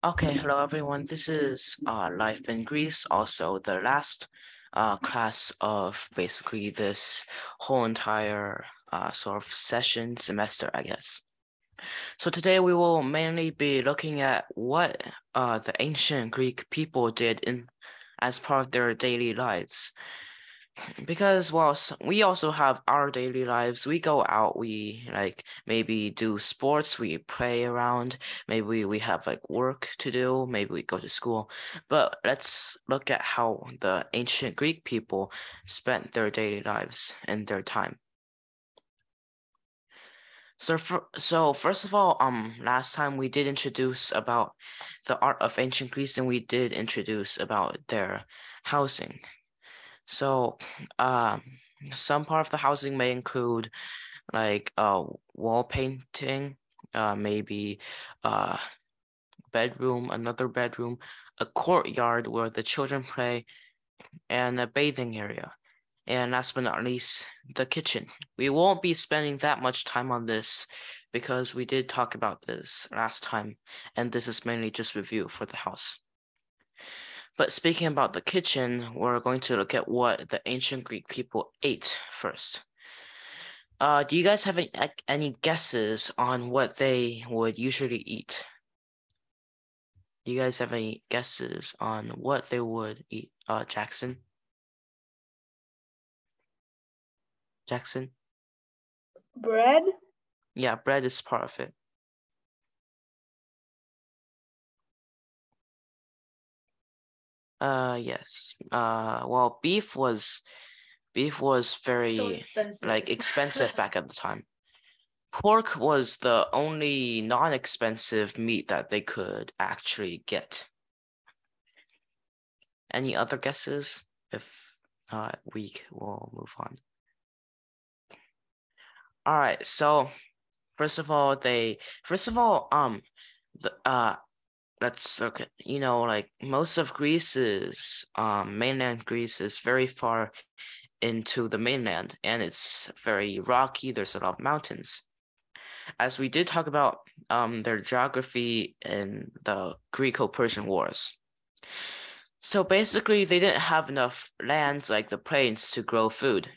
Okay, hello everyone. This is Life in Greece, also the last class of basically this whole entire sort of session semester, I guess. So today we will mainly be looking at what the ancient Greek people did in as part of their daily lives. Because well, we also have our daily lives. We go out, we like maybe do sports, we play around, maybe we have like work to do, maybe we go to school. But let's look at how the ancient Greek people spent their daily lives and their time. So first of all, last time we did introduce about the art of ancient Greece, and we did introduce about their housing. So, um, some part of the housing may include like wall painting, maybe a bedroom, another bedroom, a courtyard where the children play, and a bathing area. And last but not least, the kitchen. We won't be spending that much time on this because we did talk about this last time, and this is mainly just review for the house. But speaking about the kitchen, we're going to look at what the ancient Greek people ate first. Do you guys have any guesses on what they would usually eat? Do you guys have any guesses on what they would eat? Jackson? Jackson? Bread? Yeah, bread is part of it. Yes. Well, beef was very expensive back at the time. Pork was the only non-expensive meat that they could actually get. Any other guesses? If not, we will move on. All right, so first of all, the let's look at, like most of Greece's mainland Greece is very far into the mainland, and it's very rocky. There's a lot of mountains. As we did talk about their geography in the Greco-Persian Wars. So basically, they didn't have enough lands like the plains to grow food.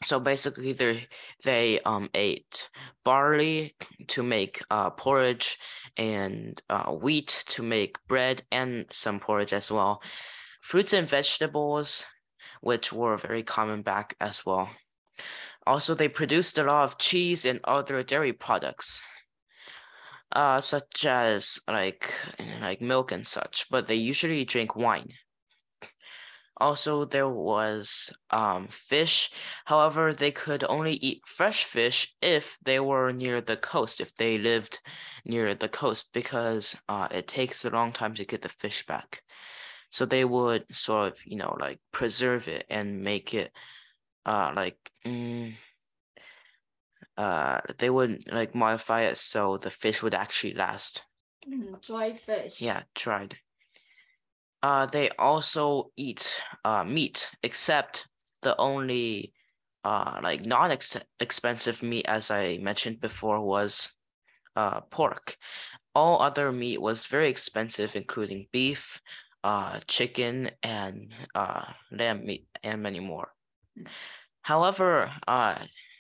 So basically, they ate barley to make porridge, and wheat to make bread and some porridge as well. Fruits and vegetables, which were very common back as well. Also, they produced a lot of cheese and other dairy products, such as like milk and such, but they usually drink wine. Also, there was fish. However, they could only eat fresh fish if they were near the coast, if they lived near the coast, because it takes a long time to get the fish back. So they would sort of, like preserve it and make it like they would like modify it so the fish would actually last. Dry fish. Yeah, dried. They also eat meat, except the only like non-expensive meat, as I mentioned before, was pork. All other meat was very expensive, including beef, chicken, and lamb meat, and many more. However,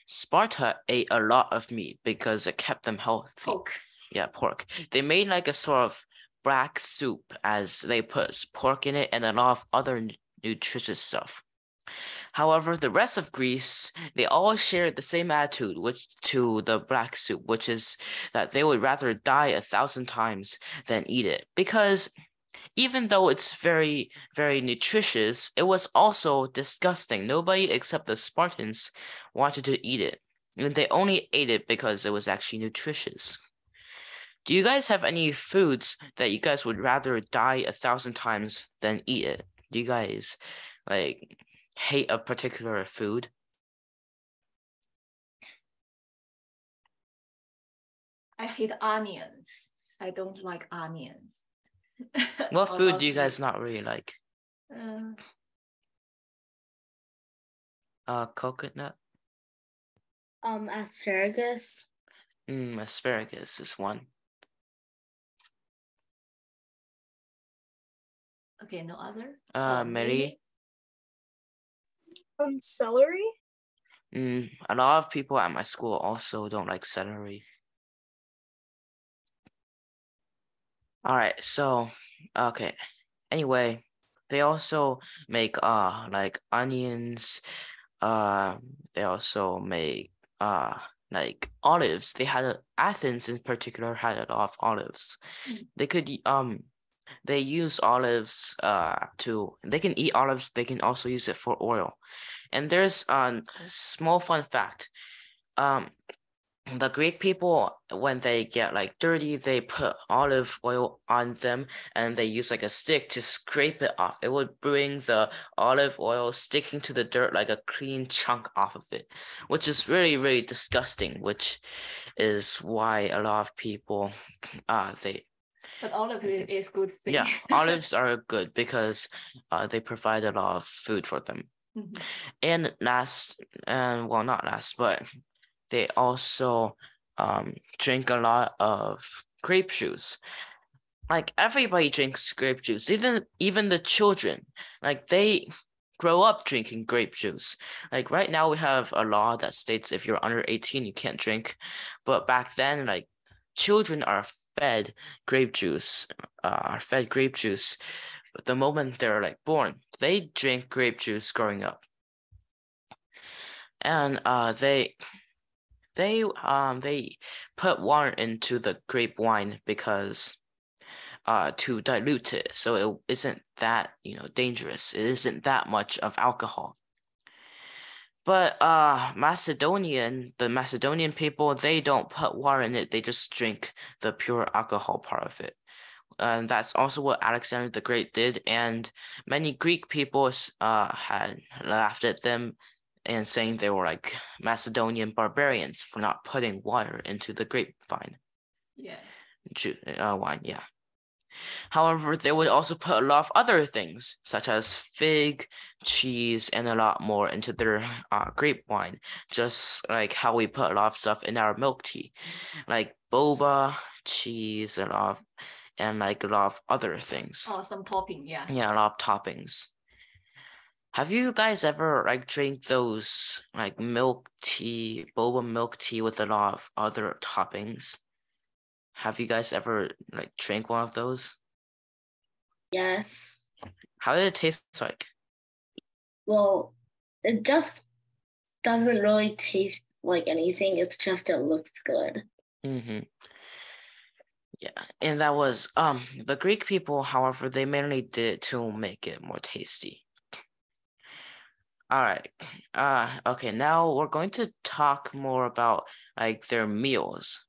Sparta ate a lot of meat because it kept them healthy. Pork. Yeah, pork. They made like a sort of black soup, as they put pork in it and a lot of other nutritious stuff. However, the rest of Greece, they all shared the same attitude which to the black soup, which is that they would rather die 1,000 times than eat it. Because even though it's very, very nutritious, it was also disgusting. Nobody except the Spartans wanted to eat it. And they only ate it because it was actually nutritious. Do you guys have any foods that you guys would rather die 1,000 times than eat it? Do you guys like hate a particular food? I hate onions. I don't like onions. What food do you guys not really like? Coconut? Asparagus. Asparagus is one. Okay, no other. Mary. Celery. A lot of people at my school also don't like celery. All right, so okay. Anyway, they also make like onions. They also make like olives. Athens in particular had a lot of olives. They could they use olives they can eat olives, they can also use it for oil. And there's a small fun fact. The Greek people, when they get like dirty, they put olive oil on them and they use like a stick to scrape it off. It would bring the olive oil sticking to the dirt like a clean chunk off of it, which is really, really disgusting, which is why a lot of people, But olive is good thing. Yeah, olives are good because they provide a lot of food for them. And well, not last, but they also drink a lot of grape juice. Like everybody drinks grape juice, even the children. Like they grow up drinking grape juice. Like right now we have a law that states if you're under 18, you can't drink. But back then, like children are fed grape juice, the moment they're like born. They drink grape juice growing up. And they put water into the grape wine because to dilute it, so it isn't that dangerous. It isn't that much of alcohol. But the Macedonian people, they don't put water in it. They just drink the pure alcohol part of it. And that's also what Alexander the Great did. And many Greek people had laughed at them and saying they were like Macedonian barbarians for not putting water into the grapevine. Yeah. Wine, yeah. However, they would also put a lot of other things, such as fig, cheese, and a lot more into their grape wine, just like how we put a lot of stuff in our milk tea, like boba, cheese, and a lot of other things. Oh, some topping, yeah. Yeah, a lot of toppings. Have you guys ever like drink those like milk tea, boba milk tea with a lot of other toppings? Have you guys ever like drank one of those? Yes. How did it taste like? Well, it just doesn't really taste like anything. It's just it looks good. Yeah, and that was the Greek people, however, they mainly did it to make it more tasty. All right. Okay, now we're going to talk more about like their meals.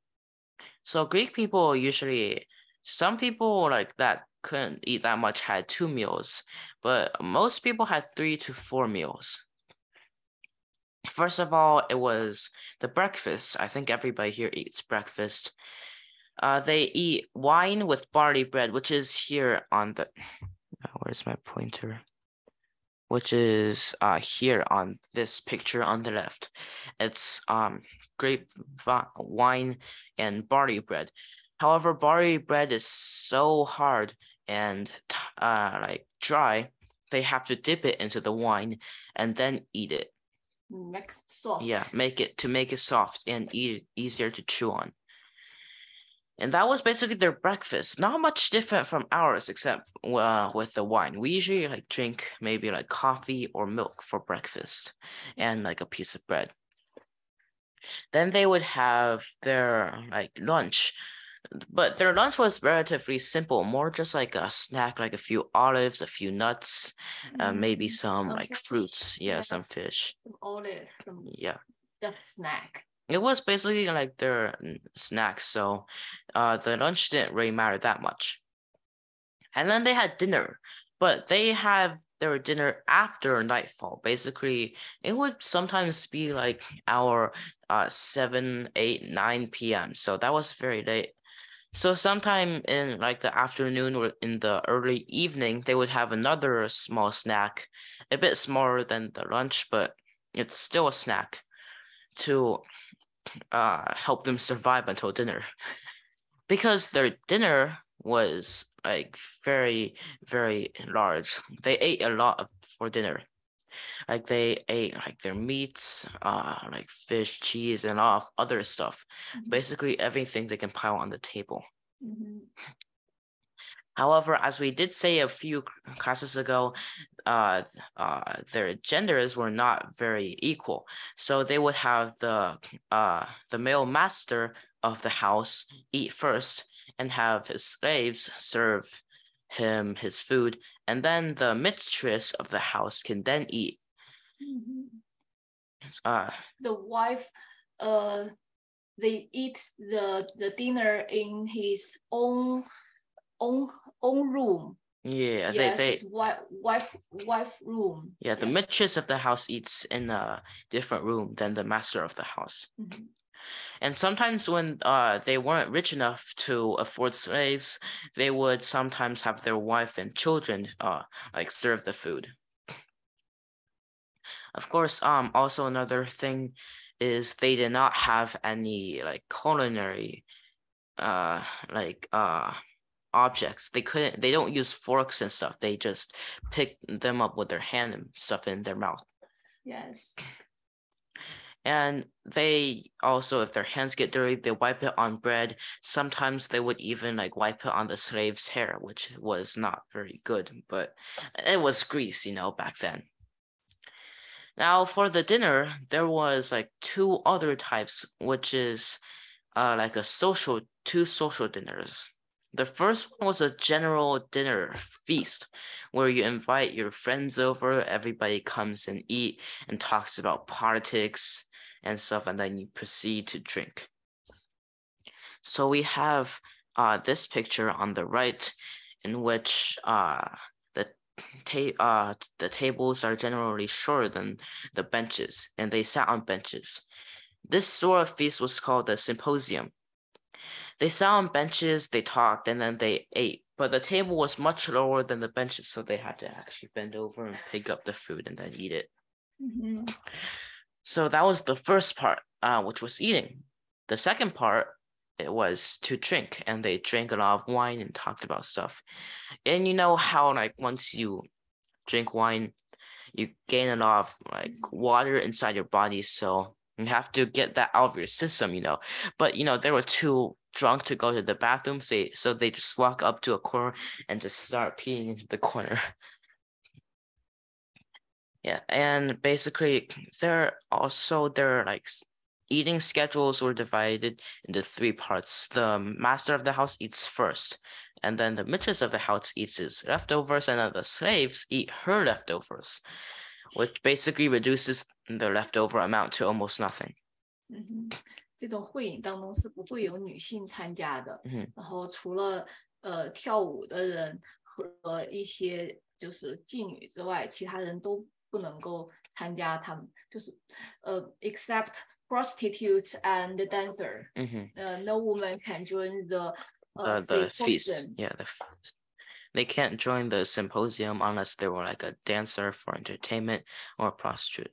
So Greek people usually, some people like that couldn't eat that much had 2 meals, but most people had 3 to 4 meals. First of all, it was the breakfast. I think everybody here eats breakfast. They eat wine with barley bread, which is here on the, where's my pointer? Which is here on this picture on the left. It's grape wine and barley bread. However, barley bread is so hard and like dry, they have to dip it into the wine and then eat it. Make it soft. Yeah, make it soft and easier to chew on. And that was basically their breakfast. Not much different from ours, except with the wine. We usually like drink maybe like coffee or milk for breakfast and like a piece of bread. Then they would have their like lunch, but their lunch was relatively simple, more just like a snack, like a few olives, a few nuts, maybe some like fish. fruits. Yeah, some fish. Some olive. Yeah. Just snack. It was basically like their snacks, so the lunch didn't really matter that much. And then they had dinner, but they have their dinner after nightfall. Basically, it would sometimes be like our 7, 8, 9 p.m. So that was very late. So sometime in like the afternoon or in the early evening, they would have another small snack, a bit smaller than the lunch, but it's still a snack to help them survive until dinner. Because their dinner was like very, very large. They ate a lot for dinner. Like they ate like their meats, like fish, cheese, and all of other stuff. Basically everything they can pile on the table. However, as we did say a few classes ago, their genders were not very equal. So they would have the male master of the house eat first and have his slaves serve him his food, and then the mistress of the house can then eat. The wife, they eat the dinner in his own room. Yeah, Yes, they his wife room. yeah, the Yes. mistress of the house eats in a different room than the master of the house. And sometimes when they weren't rich enough to afford slaves, they would sometimes have their wife and children like serve the food. Of course, also another thing is they did not have any like culinary objects. They don't use forks and stuff. They just pick them up with their hand and stuff in their mouth. Yes. And they also, if their hands get dirty, they wipe it on bread. Sometimes they would even like wipe it on the slave's hair, which was not very good, but it was Greece, back then. Now for the dinner, there was like two other types, which is like two social dinners. The first one was a general dinner feast where you invite your friends over, everybody comes and eat and talks about politics and stuff, and then you proceed to drink. So we have this picture on the right in which the tables are generally shorter than the benches, and they sat on benches. This sort of feast was called a symposium. They sat on benches, they talked, and then they ate. But the table was much lower than the benches, so they had to actually bend over and pick up the food and then eat it. So that was the first part, which was eating. The second part, it was to drink, and they drank a lot of wine and talked about stuff. And you know how like once you drink wine, you gain a lot of like water inside your body, so you have to get that out of your system, But they were too drunk to go to the bathroom, so they just walk up to a corner and just start peeing into the corner. Yeah, and basically their like eating schedules were divided into three parts. The master of the house eats first, and then the mistress of the house eats his leftovers, and then the slaves eat her leftovers, which basically reduces the leftover amount to almost nothing. 这种会饮当中是不会有女性参加的，然后除了跳舞的人和一些就是妓女之外，其他人都不能够参加他们，就是except prostitutes and the dancer. No woman can join the feast. Yeah, they can't join the symposium unless they were like a dancer for entertainment or a prostitute.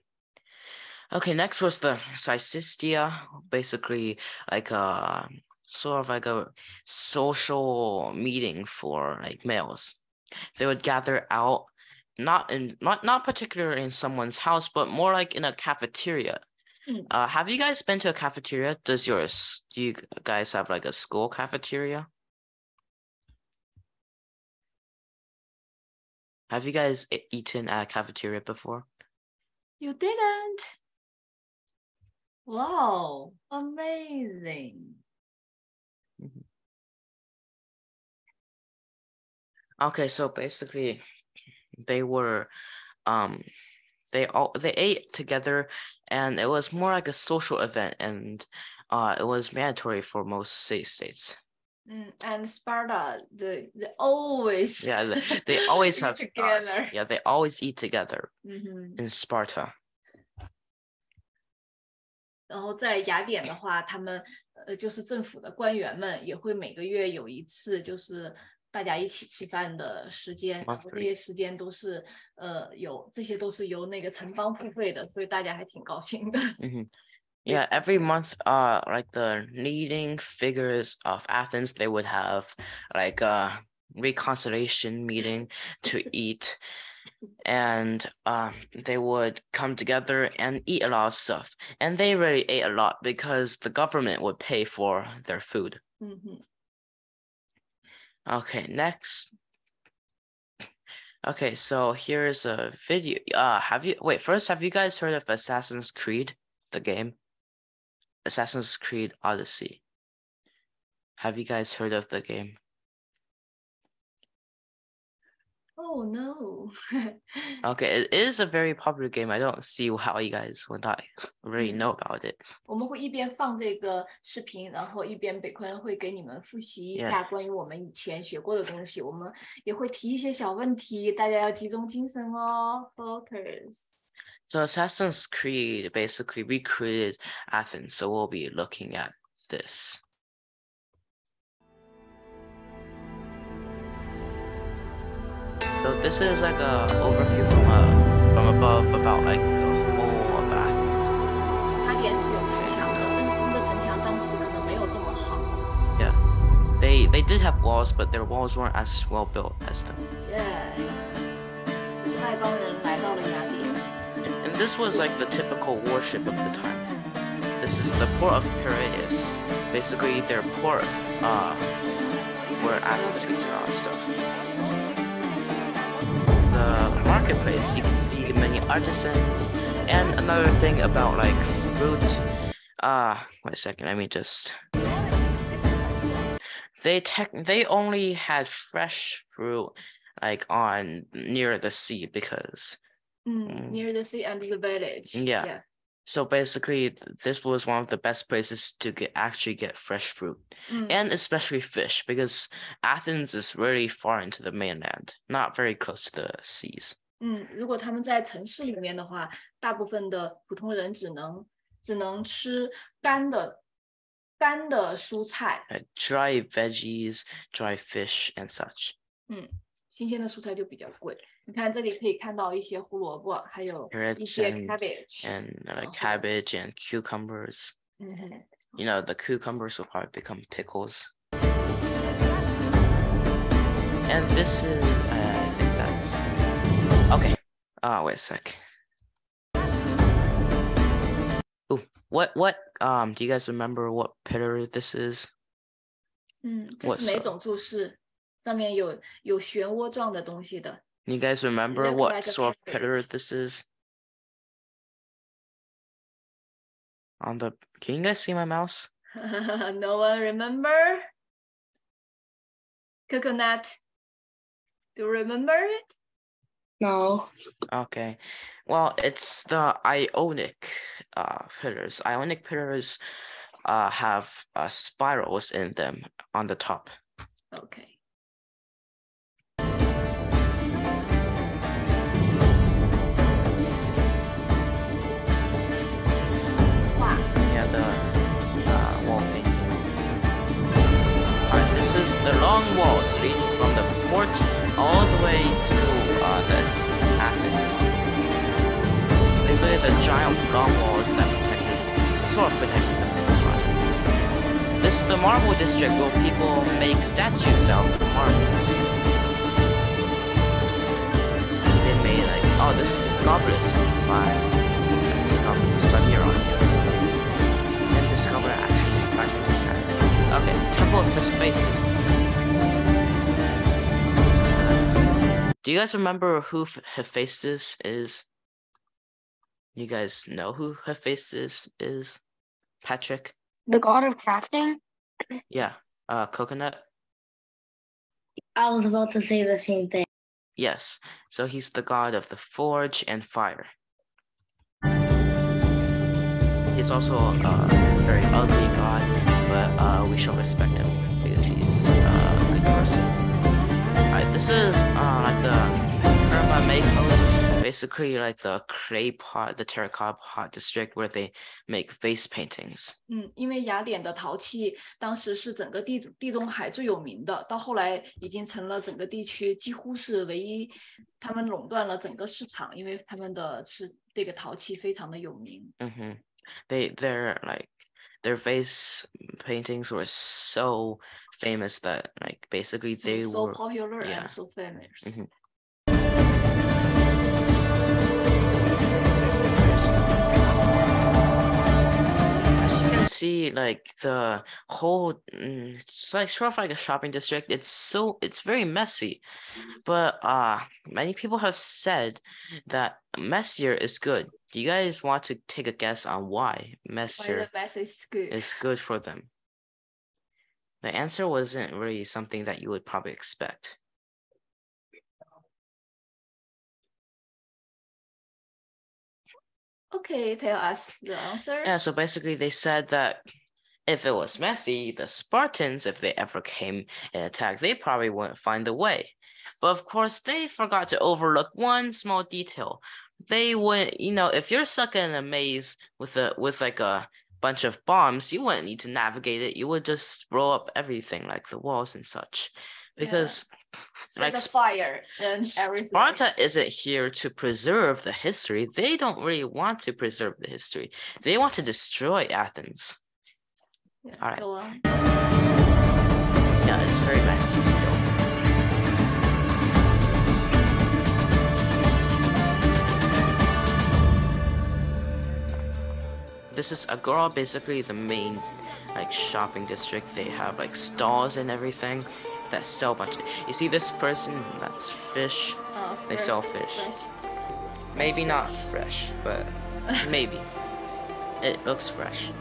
Okay, next was the Sycistia, basically like a sort of like a social meeting for like males. They would gather out, not particularly in someone's house, but more like in a cafeteria. Have you guys been to a cafeteria? Do you guys have like a school cafeteria? Have you guys eaten at a cafeteria before? You didn't? Wow, amazing. Okay, so basically they were they ate together, and it was more like a social event, and it was mandatory for most city-states. And Sparta, they always they always have together. Yeah, they always eat together in Sparta. 然后在雅典的话，他们就是政府的官员们也会每个月有一次，就是大家一起吃饭的时间，然后这些时间都是这些都是由那个城邦付费的，所以大家还挺高兴的。Yeah, every month, like the leading figures of Athens, they would have like reconciliation meeting to eat, and they would come together and eat a lot of stuff, and they really ate a lot because the government would pay for their food. Okay, next. Okay, so here's a video. Have you guys heard of Assassin's Creed, the game? Assassin's Creed Odyssey. Have you guys heard of the game? Oh no. Okay, it is a very popular game. I don't see how you guys would not really know about it. 我们会一边放这个视频，然后一边北坤会给你们复习一下关于我们以前学过的东西。我们也会提一些小问题，大家要集中精神哦 ，focus. So Assassin's Creed basically recreated Athens, so we'll be looking at this. So this is like a overview from above about like the whole of Athens. 它也是有城墙的，但是他们的城墙当时可能没有这么好。Yeah, they did have walls, but their walls weren't as well built as them. Yeah. 外邦人来到了雅典。And this was like the typical warship of the time. This is the port of Piraeus. Basically, their port, where Athens gets a lot of stuff. The marketplace, you can see many artisans, and another thing about like fruit. Wait a second. Let me just. They only had fresh fruit like on near the sea because. Near the sea and the village. Yeah. So basically, this was one of the best places to actually get fresh fruit, and especially fish, because Athens is really far into the mainland, not very close to the seas. 如果他们在城市里面的话，大部分的普通人只能吃干的蔬菜， dry veggies, dry fish, and such. 新鲜的蔬菜就比较贵。你看这里可以看到一些胡萝卜，还有一些 cabbage and like cabbage and cucumbers. You know, the cucumbers will probably become pickles. And this is, I think that's okay. Wait a sec. Ooh, what do you guys remember what pillar this is? 这是哪种柱式？上面有漩涡状的东西的。You guys remember what sort of pillar this is? Can you guys see my mouse? No one remember? Coconut. Do you remember it? No. Okay. Well, it's the Ionic pillars. Ionic pillars have spirals in them on the top. Okay. Yeah, the wall painting. Alright, this is the long walls leading from the port all the way to the Athens. Basically, the giant long walls that sort of protected them. This is the marble district where people make statues out of marbles. They made like, oh, this is the Scopolis by Nero. And the sculptor actually surprisingly had. Okay, Temple of Hephaestus. Do you guys remember who Hephaestus is? You guys know who Hephaestus is? Patrick? The god of crafting? Yeah. Coconut? I was about to say the same thing. Yes. So he's the god of the forge and fire. He's also a very ugly god, but we shall respect him because he's a good person. Alright, this is like the Hermameikos, basically like the clay pot, the terracotta pot district where they make vase paintings. 因为雅典的陶器当时是整个地中海最有名的，到后来已经成了整个地区几乎是唯一，他们垄断了整个市场，因为他们的这个陶器非常的有名。Their vase paintings were so famous that like basically they so were popular and so famous. As you can see, like the whole, it's like sort of like a shopping district. It's very messy, but many people have said that messier is good. Do you guys want to take a guess on why messier is good for them? The answer wasn't really something that you would probably expect. Okay, tell us the answer. Yeah, so basically they said that if it was messy, the Spartans, if they ever came and attacked, they probably wouldn't find a way. But of course, they forgot to overlook one small detail. They wouldn't, if you're stuck in a maze with like a bunch of bombs, you wouldn't need to navigate it. You would just blow up everything, like the walls and such. Because like the fire and everything. Sparta isn't here to preserve the history. They don't really want to preserve the history. They want to destroy Athens. Yeah, all right. Go on. Yeah, it's very messy still. This is Agora, basically the main like shopping district. They have like stalls and everything that sell a bunch of, you see this person, that's fish. They sell fish. Maybe not fresh, but maybe. It looks fresh.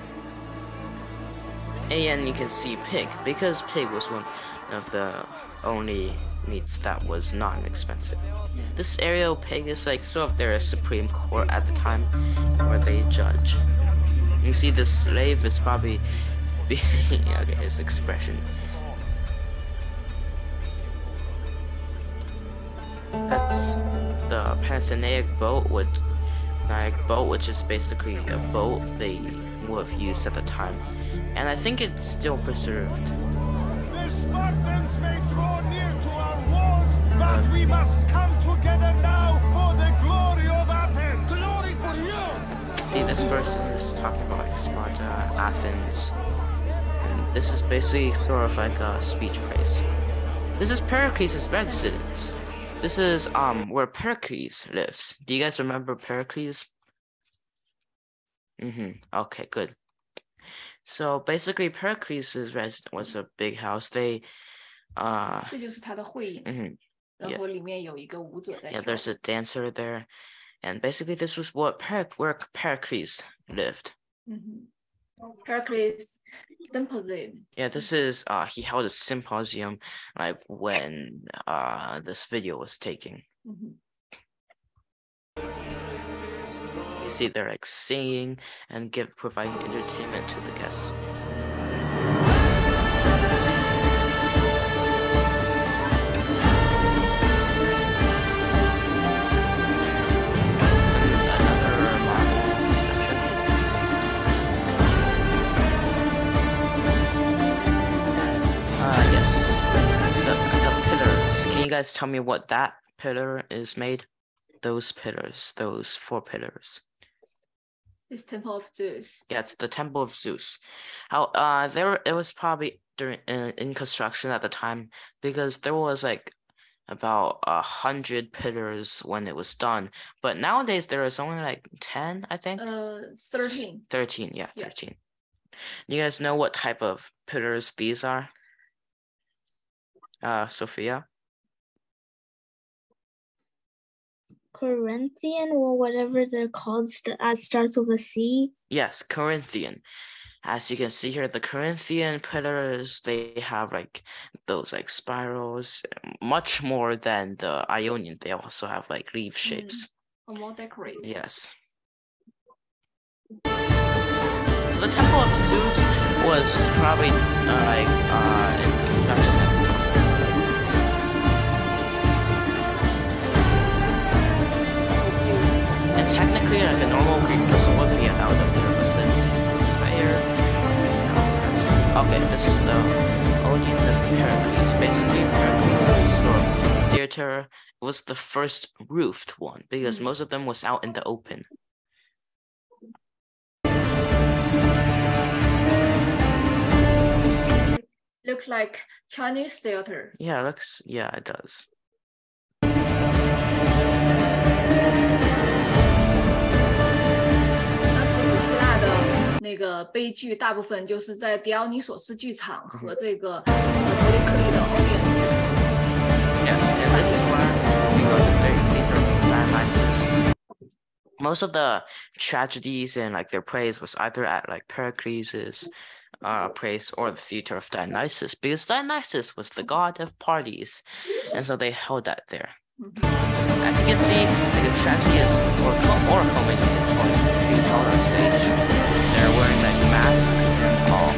And you can see pig, because pig was one of the only meats that was non-expensive. This area, pig is like sort of their supreme court at the time, where they judge. You see the slave is probably okay, his expression. That's the Panathenaic boat, which is basically a boat they would have used at the time. And I think it's still preserved. The Spartans may draw near to our walls, but we must come together now for the glory of Athens. Glory for you! See, this person is talking about like Sparta, Athens. And this is basically sort of like a speech praise. This is Pericles' residence. This is where Pericles lives. Do you guys remember Pericles? Okay, good. So basically, Pericles' residence was a big house. They, 这就是他的会议，然后里面有一个舞者在跳。Yeah, there's a dancer there, and basically this was where Pericles lived. Pericles Symposium. Yeah, this is he held a symposium like when this video was taking. You see, they're like singing and providing entertainment to the guests. Yes, the pillars. Can you guys tell me what that pillar is made? Those pillars, those 4 pillars. It's Temple of Zeus. Yeah, it's the Temple of Zeus. How it was probably during in construction at the time, because there was like about 100 pillars when it was done, but nowadays there is only like 10, I think. 13. 13, yeah, 13. You guys know what type of pillars these are? Sophia? Corinthian or whatever they're called starts with a C. Yes, Corinthian. As you can see here, the Corinthian pillars, they have like those like spirals, much more than the Ionian. They also have like leaf shapes. More decorated. Yes. The Temple of Zeus was probably in construction. Technically, like a normal Greek person would be allowed up there, but since he's a player, okay, this is the Odeon of Pericles. Basically, Pericles' sort of theater was the first roofed one, because most of them was out in the open. Look looks like Chinese theater. Yeah, it does. 那个悲剧大部分就是在迪奥尼索斯剧场和这个德雷克利的欧典。Yes, and this is where we go to the theater of Dionysus. Most of the tragedies and like their praise was either at like Pericles' praise or the theater of Dionysus, because Dionysus was the god of parties, and so they held that there. As you can see, like a tragedy is or comedy is being held on stage. They're wearing like masks and all.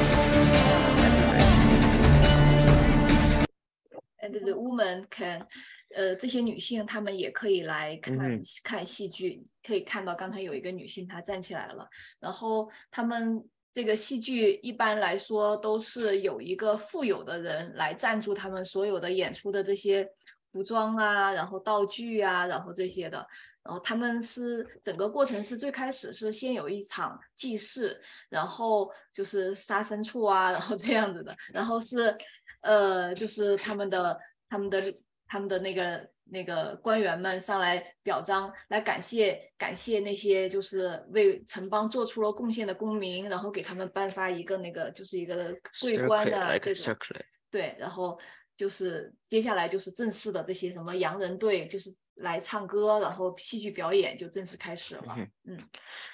And the woman can, 这些女性她们也可以来看戏剧，可以看到刚才有一个女性她站起来了，然后她们这个戏剧一般来说都是有一个富有的人来赞助他们所有的演出的这些服装啊，然后道具啊，然后这些的。然后他们是整个过程是最开始是先有一场祭祀，然后就是杀牲畜啊，然后这样子的，然后是就是他们的那个官员们上来表彰，来感谢那些就是为城邦做出了贡献的公民，然后给他们颁发一个那个就是一个桂冠啊这种。对，然后就是接下来就是正式的这些什么洋人队就是来唱歌，然后戏剧表演就正式开始了。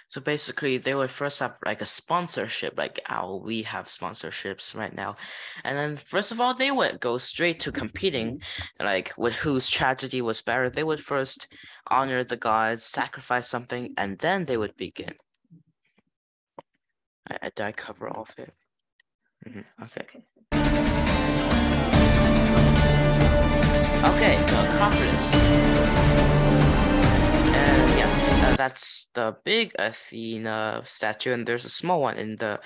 So basically, they would first have like a sponsorship, like how we have sponsorships right now. And then first of all, they would go straight to competing, like with whose tragedy was better. They would first honor the gods, sacrifice something, and then they would begin. Did I cover all of it? Okay. Okay, the Acropolis. And yeah, that's the big Athena statue, and there's a small one in the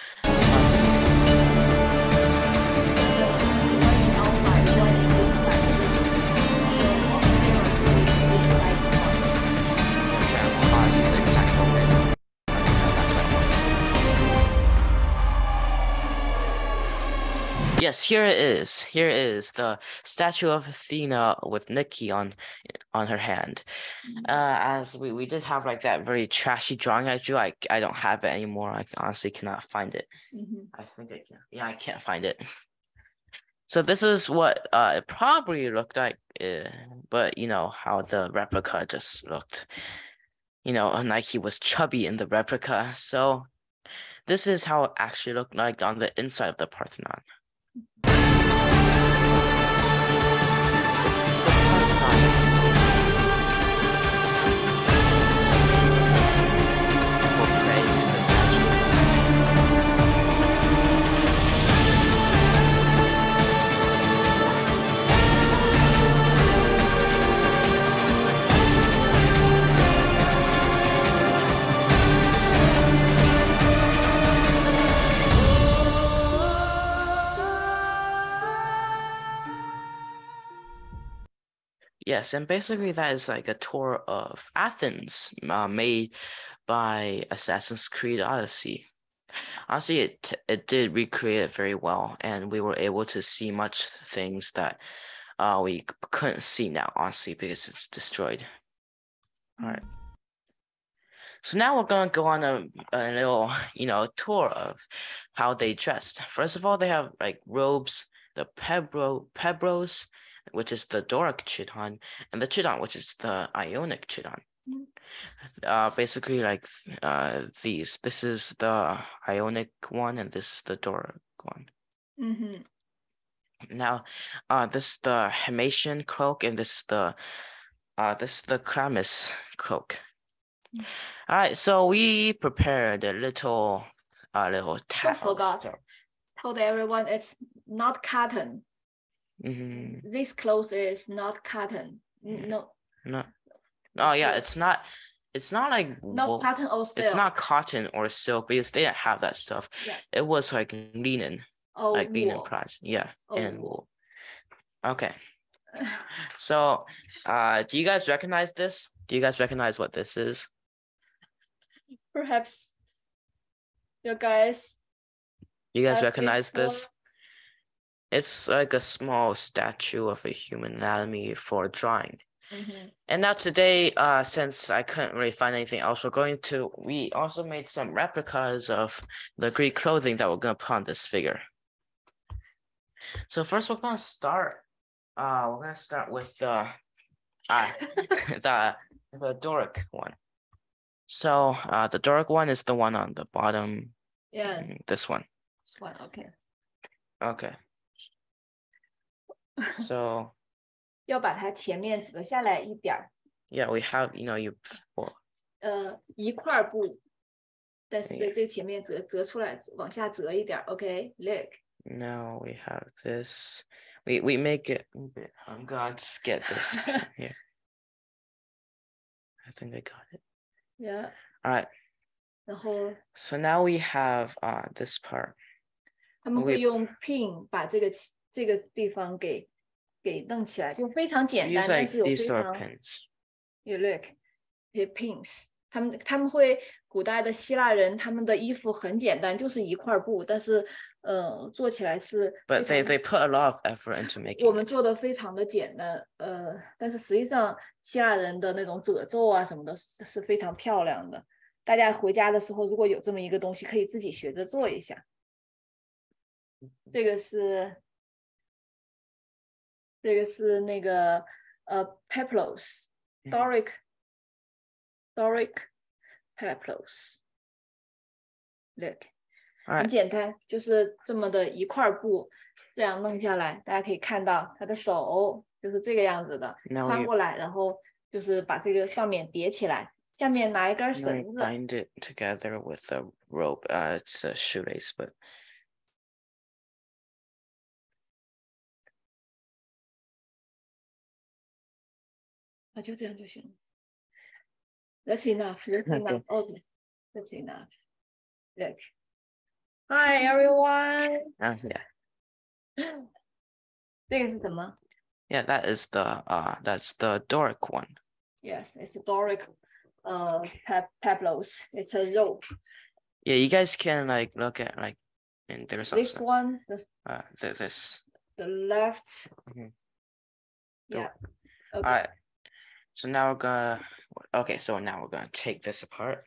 Yes, here it is. Here is the statue of Athena with Nikki on her hand. As we did have like that very trashy drawing I drew. I don't have it anymore. I honestly cannot find it. I think I can. Yeah, I can't find it. So this is what it probably looked like, but you know how the replica just looked. You know, Nike was chubby in the replica. So this is how it actually looked like on the inside of the Parthenon. Yes, and basically that is like a tour of Athens made by Assassin's Creed Odyssey. Honestly, it did recreate it very well, and we were able to see much things that we couldn't see now, honestly, because it's destroyed. All right. So now we're going to go on a little, tour of how they dressed. First of all, they have like robes, the pebros, which is the Doric chiton, and the chiton, which is the Ionic chiton. Basically like these. This is the Ionic one, and this is the Doric one. Now, this is the Himation cloak, and this is the Chlamys cloak. All right, so we prepared a little Don't forget. Told everyone it's not cotton. This clothes is not cotton. No. Oh yeah, it's not like not cotton or silk. It's not cotton or silk because they didn't have that stuff. Yeah. It was like linen. Oh, like wool. Linen project. Yeah, and wool. Okay. So, do you guys recognize this? Do you guys recognize what this is? Perhaps you guys recognize this? It's like a small statue of a human anatomy for drawing. And now today, since I couldn't really find anything else, we also made some replicas of the Greek clothing that we're gonna put on this figure. So first we're gonna start with the the Doric one. So the Doric one is the one on the bottom. Yeah. This one. This one, okay. Okay. So 要把它前面折下来一点儿。Yeah, we have, you 一块布，但是在这前面折出来，往下折一点。Okay, look. Now we have this. We make it. I'm gonna just get this here. I think I got it. Yeah. All right. 然后 So now we have this part. 他们会用 pin 把这个地方给弄起来，就非常简单，但是有非常 You look, the pins. 他们会古代的希腊人，他们的衣服很简单，就是一块布，但是做起来是。But they put a lot of effort into making. 我们做的非常的简单，但是实际上希腊人的那种褶皱啊什么的是非常漂亮的。大家回家的时候，如果有这么一个东西，可以自己学着做一下。这个是那个peplos Doric peplos look 很简单，就是这么的一块布，这样弄下来，大家可以看到他的手就是这个样子的，翻过来，然后就是把这个上面叠起来，下面拿一根绳子 bind it together with a rope. It's a shoelace, but就这样就行了。That's enough. That's enough. Okay. That's enough. Look. Hi everyone. Yeah. 这个是什么 Yeah, that's the Doric one. Yes, it's a Doric peplos. It's a rope. Yeah, you guys can look at and there's this also, one. this. The left. Yeah. Okay. All right. So now we're gonna take this apart.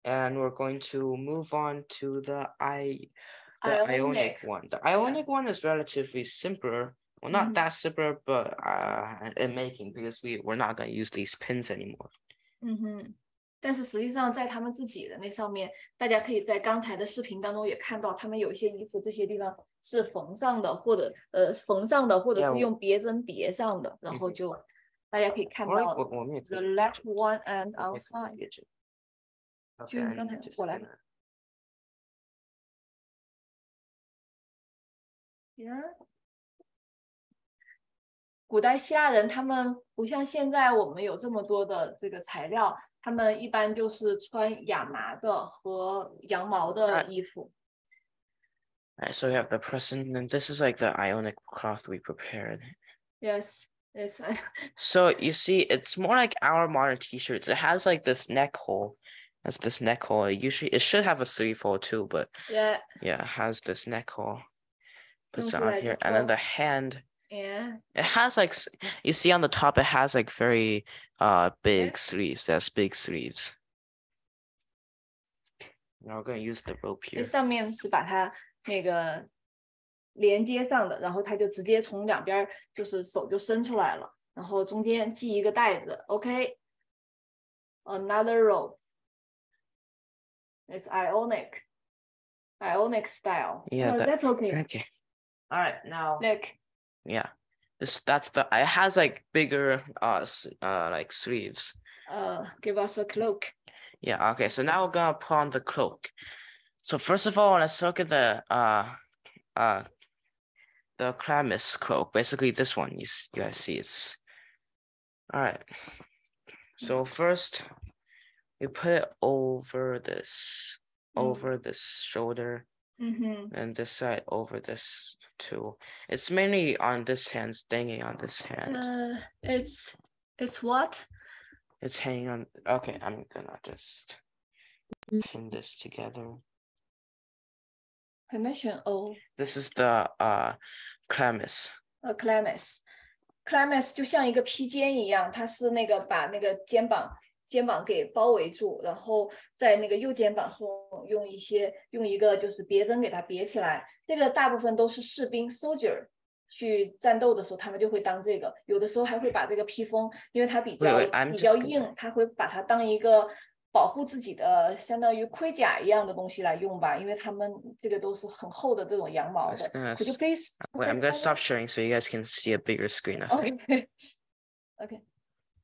And we're going to move on to the Ionic one. The Ionic one is relatively simpler. Well, not that simpler, but in making, because we're not going to use these pins anymore. 但是实际上在他们自己的那上面，大家可以在刚才的视频当中也看到，他们有一些衣服这些地方是缝上的，或者是用别针别上的，然后就大家可以看到 the left one and outside。就刚才过来。古代希腊人他们不像现在我们有这么多的这个材料，他们一般就是穿亚麻的和羊毛的衣服。Alright, so we have the person, and this is like the Ionic cloth we prepared. Yes, it's. So you see, it's more like our modern t-shirts. It has like this neck hole. Has this neck hole. It should have a sleeve hole too, but yeah, it has this neck hole. Puts it on here, and then the hand. Yeah. It has you see on the top, it has very big sleeves. That's big sleeves. Now we're gonna use the rope here. 这上面是把它那个连接上的，然后它就直接从两边就是手就伸出来了，然后中间系一个带子。OK. Another rope. It's Ionic style. Yeah, that's okay. Okay. All right, now. Look. Yeah, it has bigger sleeves. Give us a cloak. Yeah. Okay. So now we're gonna put on the cloak. So first of all, let's look at the chlamys cloak. Basically, this one. You guys see it's. All right. So first, we put it over this shoulder. And this side over this too. It's mainly on this hand, hanging on this hand. It's what? It's hanging on. Okay, I'm gonna just pin this together. I mentioned O. This is the chlamys. Chlamys 就像一个披肩一样，它是那个把那个肩膀给包围住，然后在那个右肩膀上用一个就是别针给它别起来。这个大部分都是士兵 soldier 去战斗的时候，他们就会当这个。有的时候还会把这个披风，因为它比较硬，他会把它当一个保护自己的相当于盔甲一样的东西来用吧，因为他们这个都是很厚的这种羊毛的。Could you please? Wait, I'm gonna stop sharing so you guys can see a bigger screen of it. Okay.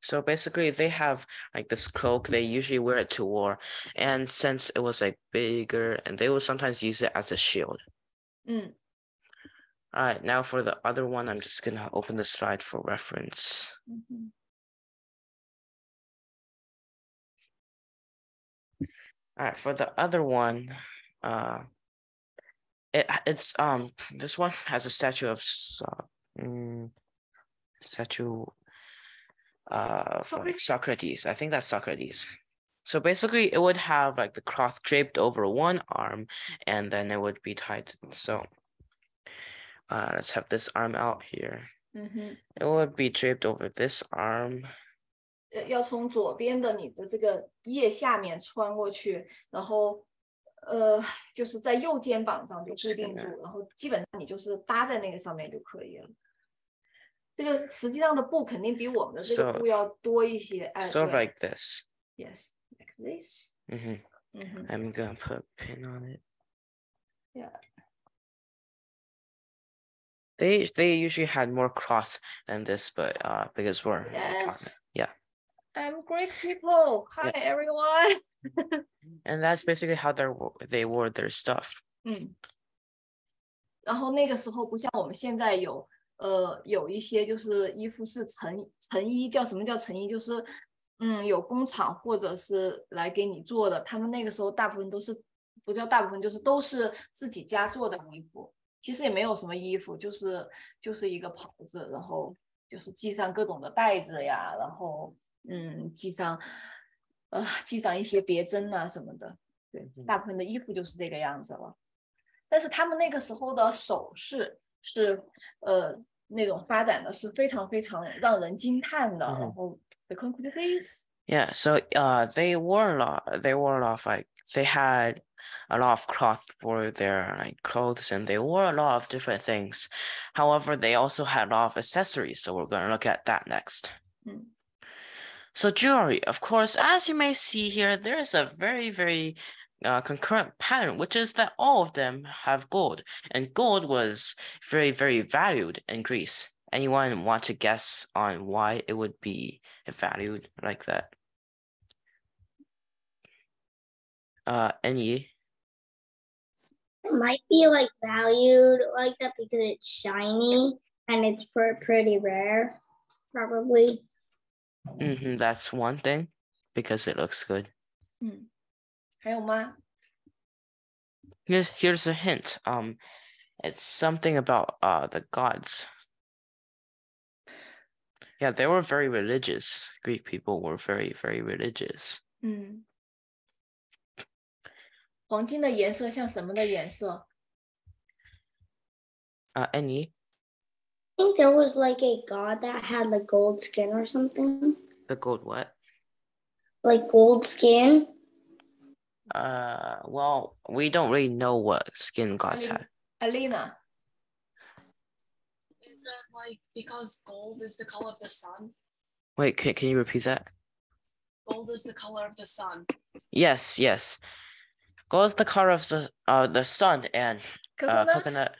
So basically, they have like this cloak. They usually wear it to war, and since it was like bigger, and they will sometimes use it as a shield. All right, now for the other one, I'm just gonna open the slide for reference. All right, for the other one, it's this one has a statue of like Socrates. I think that's Socrates. So basically, it would have like the cloth draped over one arm, and then it would be tied. So let's have this arm out here. It would be draped over this arm. 要从左边的你的这个腋下面穿过去，然后就是在右肩膀上就固定住，然后基本上你就是搭在那个上面就可以了。这个实际上的布肯定比我们的这个布要多一些。So like this. Yes, like this. I'm gonna put a pin on it. Yeah. They usually had more cloth than this, but because we're yeah. I'm Greek people. Hi everyone. And that's basically how they wore their stuff. 然后那个时候不像我们现在有一些就是衣服是成衣，叫什么叫成衣？就是有工厂或者是来给你做的。他们那个时候大部分都是不叫大部分，就是都是自己家做的衣服。其实也没有什么衣服，就是一个袍子，然后就是系上各种的带子呀，然后系上一些别针啊什么的。对，大部分的衣服就是这个样子了。但是他们那个时候的首饰是那种发展的是非常非常让人惊叹的。然后 the conclusions. Yeah, so they wore a lot. Like they had a lot of cloth for their like clothes, and they wore a lot of different things. However, they also had a lot of accessories, so we're going to look at that next. So jewelry, of course, as you may see here, there is a very, very concurrent pattern, which is that all of them have gold, and gold was very, very valued in Greece. Anyone want to guess on why it would be valued like that? Any? It might be like valued like that because it's shiny and it's pretty rare, probably. That's one thing, because it looks good. 还有吗？ Here's a hint. It's something about the gods. Yeah, they were very religious. Greek people were very, very religious. 黄金的颜色像什么的颜色？Any? I think there was like a god that had like gold skin or something. The gold what? Like gold skin. Well, we don't really know what skin gods had. Alina. Is it like because gold is the color of the sun? Wait, can you repeat that? Gold is the color of the sun. Yes. Gold is the color of the sun, and coconut.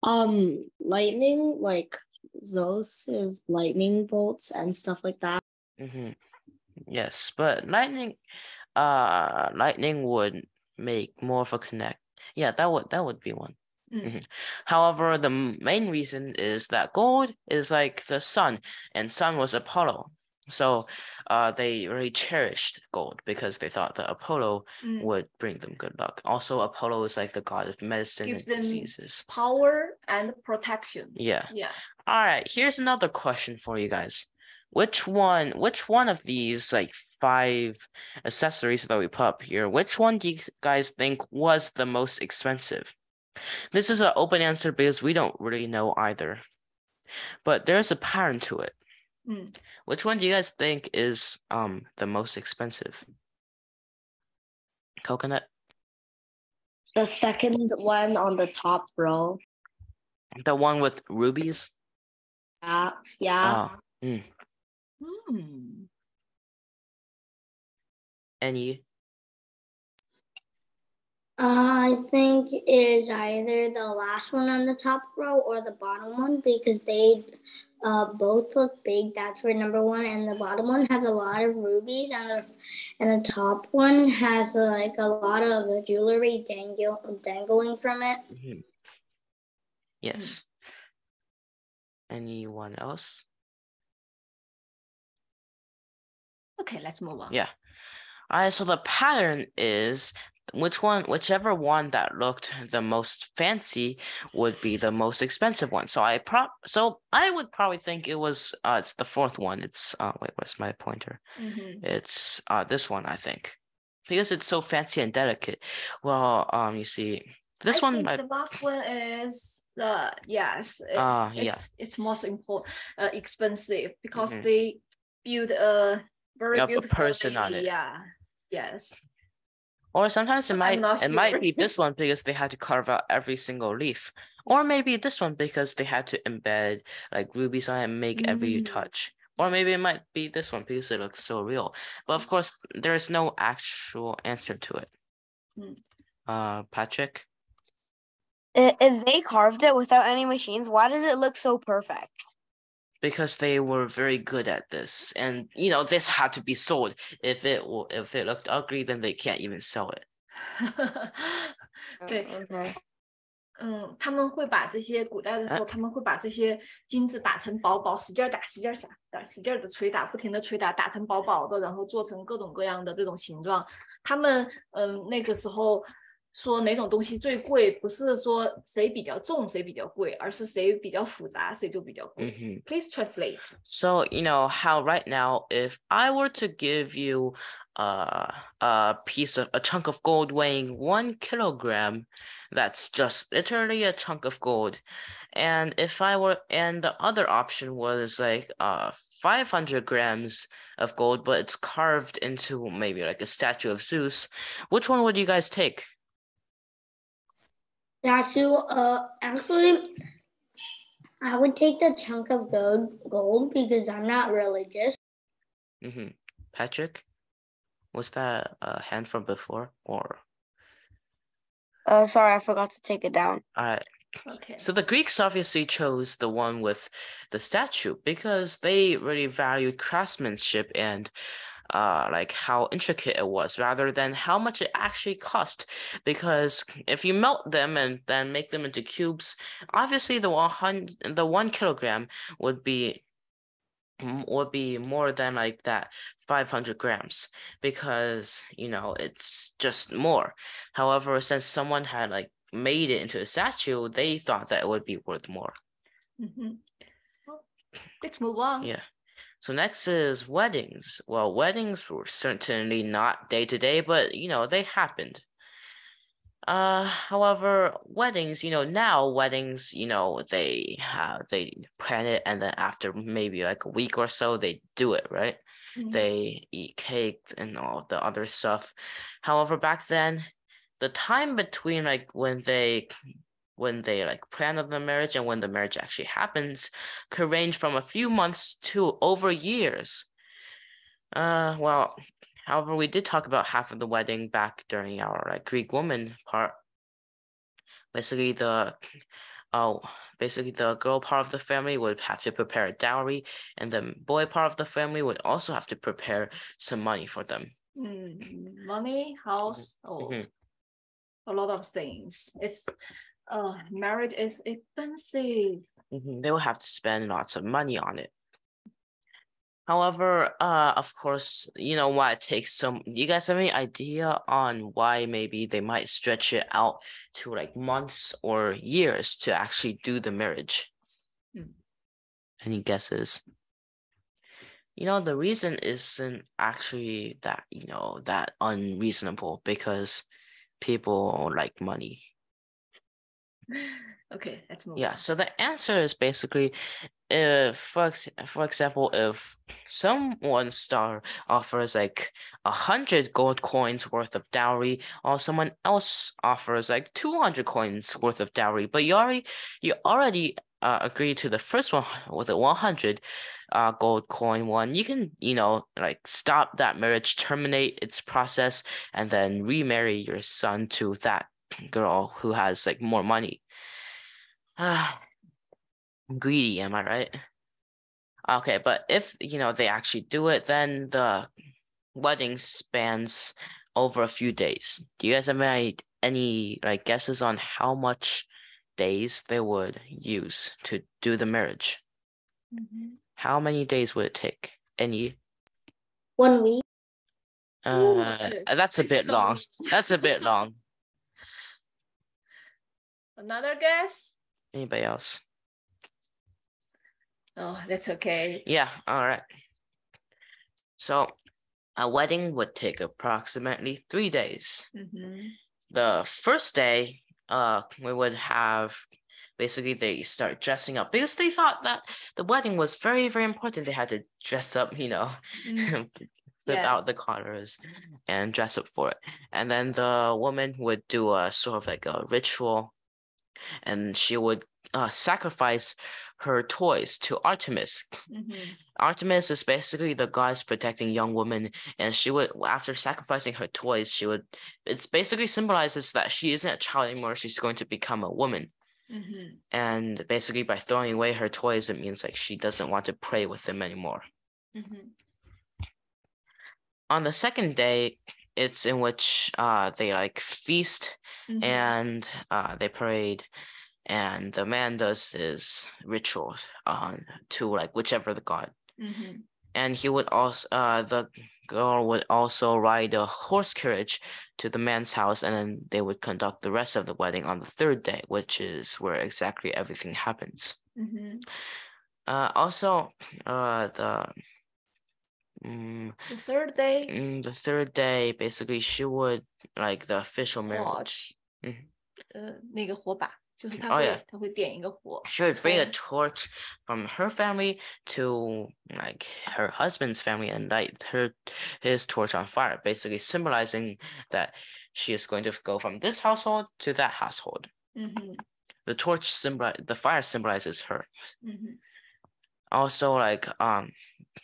Lightning, like Zeus is lightning bolts and stuff like that. Yes, but lightning would make more of a connect. Yeah, that would be one. However, the main reason is that gold is like the sun, and sun was Apollo. So they really cherished gold because they thought that Apollo would bring them good luck. Also, Apollo is like the god of medicine and diseases. Power and protection. Yeah. Yeah. All right, here's another question for you guys. Which one of these like 5 accessories that we put up here. Which one do you guys think was the most expensive? This is an open answer because we don't really know either. But there's a pattern to it. Which one do you guys think is the most expensive? Coconut? The second one on the top row. The one with rubies? Yeah. Any? I think it is either the last one on the top row or the bottom one because they both look big. That's for number 1, and the bottom one has a lot of rubies, and the top one has like a lot of jewelry dangling from it. Yes. Anyone else? Okay, let's move on. Yeah. All right, so the pattern is whichever one that looked the most fancy would be the most expensive one. So I would probably think it was it's the 4th one. It's wait, what's my pointer? It's this one, I think. Because it's so fancy and delicate. Well, you see this one the last one is it's most important expensive because they build a very beautiful person on it. Yeah. Yes. Or sometimes it might be this one because they had to carve out every single leaf. Or maybe this one because they had to embed like rubies on it and make every you touch. Or maybe it might be this one because it looks so real. But of course, there is no actual answer to it. Patrick? If they carved it without any machines, why does it look so perfect? Because they were very good at this, and this had to be sold. If it looked ugly, then they can't even sell it. 对，他们会把这些古代的时候，他们会把这些金子打成薄薄，使劲打，使劲的捶打，不停的捶打，打成薄薄的，然后做成各种各样的这种形状。他们那个时候。说哪种东西最贵，不是说谁比较重谁比较贵，而是谁比较复杂谁就比较贵。Please translate. So how right now, if I were to give you a chunk of gold weighing 1 kilogram, that's just literally a chunk of gold. And the other option was like 500 grams of gold, but it's carved into maybe like a statue of Zeus. Which one would you guys take? Actually, I would take the chunk of gold because I'm not religious. Patrick, was that a hand from before or? Sorry, I forgot to take it down. All right. Okay. So the Greeks obviously chose the one with the statue because they really valued craftsmanship and like how intricate it was rather than how much it actually cost, because if you melt them and then make them into cubes, obviously the 1 kilogram would be more than like that 500 grams because it's just more. However, since someone had like made it into a statue, they thought that it would be worth more. Let's move on. Yeah. So next is weddings. Well, weddings were certainly not day-to-day, but they happened. However, weddings, now weddings, they plan it and then after maybe like a week or so they do it, right? They eat cake and all the other stuff. However, back then, the time between like when they like plan on the marriage and when the marriage actually happens could range from a few months to over years. Well, however, we did talk about half of the wedding back during our like Greek woman part. Basically the girl part of the family would have to prepare a dowry, and the boy part of the family would also have to prepare some money for them. Money, house, a lot of things. It's marriage is expensive. They will have to spend lots of money on it. However, of course, why it takes some. You guys have any idea on why maybe they might stretch it out to like months or years to actually do the marriage? Any guesses? The reason isn't actually that, that unreasonable because people like money. Okay, let's move Yeah, on. so the answer is basically if, for example, if someone star offers like 100 gold coins worth of dowry, or someone else offers like 200 coins worth of dowry, but you already agreed to the first one with the 100 gold coin one, you can like stop that marriage, terminate its process, and then remarry your son to that girl who has like more money. Greedy, am I right? Okay, but if they actually do it, then the wedding spans over a few days. Do you guys have any like guesses on how much days they would use to do the marriage? How many days would it take? Any? 1 week. That's a bit long. That's a bit long. Another guess? Anybody else? Oh, that's okay. Yeah, all right. So a wedding would take approximately 3 days. The first day, we would have basically they start dressing up because they thought that the wedding was very, very important. They had to dress up, flip out the collars and dress up for it. And then the woman would do a sort of like a ritual, and she would sacrifice her toys to Artemis. Artemis is basically the goddess protecting young women, and she would, after sacrificing her toys, it basically symbolizes that she isn't a child anymore, she's going to become a woman. And basically by throwing away her toys, it means like she doesn't want to play with them anymore. On the second day, it's in which they like feast and they parade, and the man does his ritual to like whichever the god. And he would also the girl would also ride a horse carriage to the man's house, and then they would conduct the rest of the wedding on the third day, which is where exactly everything happens. Also, the third day. The third day, basically, she would like the official marriage. 那个火把。就是他会点一个火。She would bring a torch from her family to like her husband's family and light his torch on fire, basically symbolizing that she is going to go from this household to that household. The the fire symbolizes her. Also, like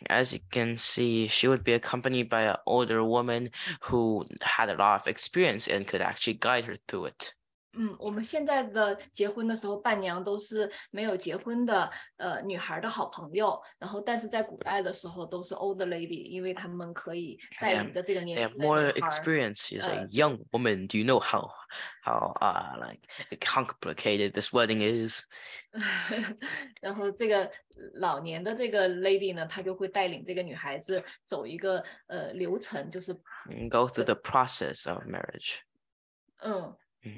as you can see, she would be accompanied by an older woman who had a lot of experience and could actually guide her through it. 我们现在的结婚的时候，伴娘都是没有结婚的女孩的好朋友，然后但是在古代的时候都是 old lady， 因为他们可以带领着这个年轻的女孩。They have more experience. She's a young woman. Do you know how like complicated this wedding is? 然后这个老年的这个 lady 呢，她就会带领这个女孩子走一个流程，就是 go through the process of marriage.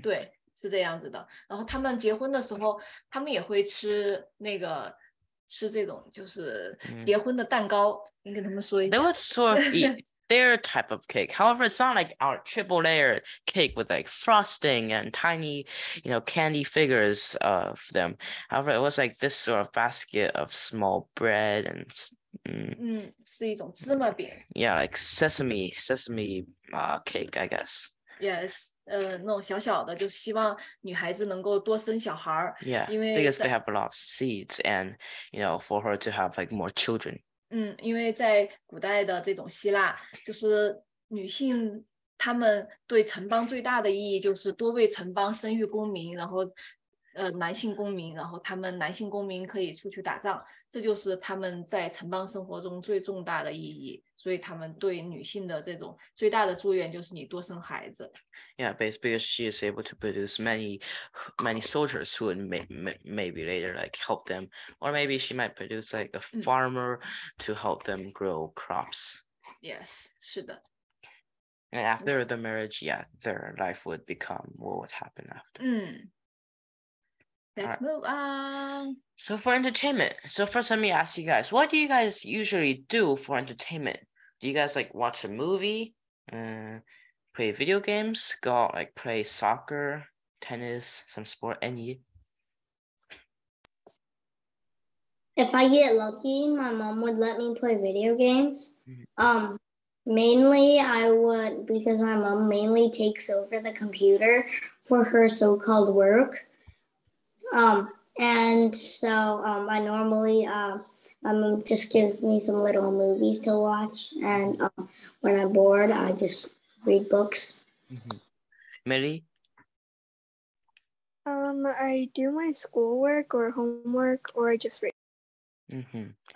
对。是这样子的，然后他们结婚的时候，他们也会吃这种就是结婚的蛋糕，你跟他们说一下。They would sort of eat their type of cake. However, it's not like our triple layer cake with like frosting and tiny, candy figures of them. However, it was like this sort of basket of small bread and 是一种芝麻饼。Yeah, like sesame cake, I guess. Yes. 那种小小的，就希望女孩子能够多生小孩儿。Yeah, 因为 because they have a lot of seeds, and for her to have like more children. 因为在古代的这种希腊，就是女性她们对城邦最大的意义就是多为城邦生育公民，然后男性公民，然后他们男性公民可以出去打仗，这就是他们在城邦生活中最重大的意义。所以他们对女性的这种最大的祝愿就是你多生孩子。Yeah, basically because she is able to produce many soldiers who would maybe later like help them, or maybe she might produce like a farmer to help them grow crops. Yes, 是的。And after the marriage, yeah, their life would become what would happen after. Let's move on. So for entertainment, so first let me ask you guys, what do you guys usually do for entertainment? Do you guys like watch a movie, play video games, go out like play soccer, tennis, some sport, any? If I get lucky, my mom would let me play video games. Mainly I would, because my mom mainly takes over the computer for her so-called work. And so I normally, my mom just gives me some little movies to watch. And when I'm bored, I just read books. Millie? I do my schoolwork or homework, or I just read.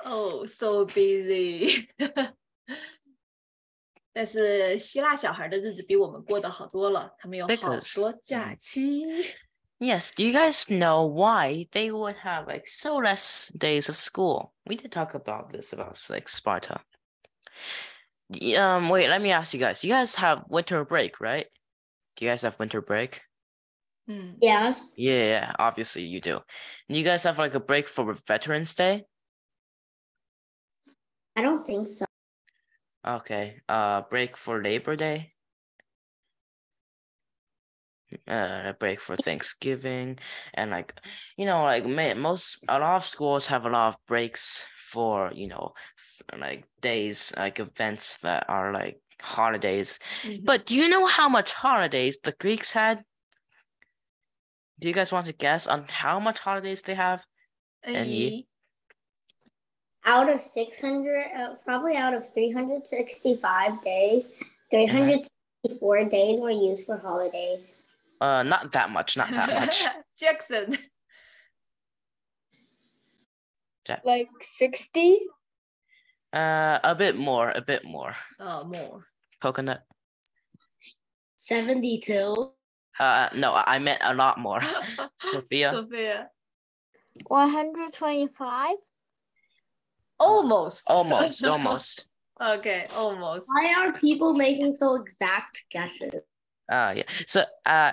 Oh, so busy. 但是希腊小孩的日子比我们过得好多了，他们有好多假期。Yes, do you guys know why they would have like so less days of school? We did talk about this about like Sparta. Wait, let me ask you guys. You guys have winter break, right? Do you guys have winter break? Yes. Yeah, obviously you do. And you guys have like a break for Veterans Day? I don't think so. Okay. Break for Labor Day? A break for Thanksgiving, and like, you know, like a lot of schools have a lot of breaks for, you know, like days, like events that are like holidays. But do you know how much holidays the Greeks had? Do you guys want to guess on how much holidays they have? Any? Out of 600, probably out of 365 days, 364 days were used for holidays. Not that much, not that much. Jackson. Like 60? A bit more. More. Coconut? 72. No, I meant a lot more. Sophia? 125? Almost. Almost. Okay, almost. Why are people making so exact guesses? Yeah. So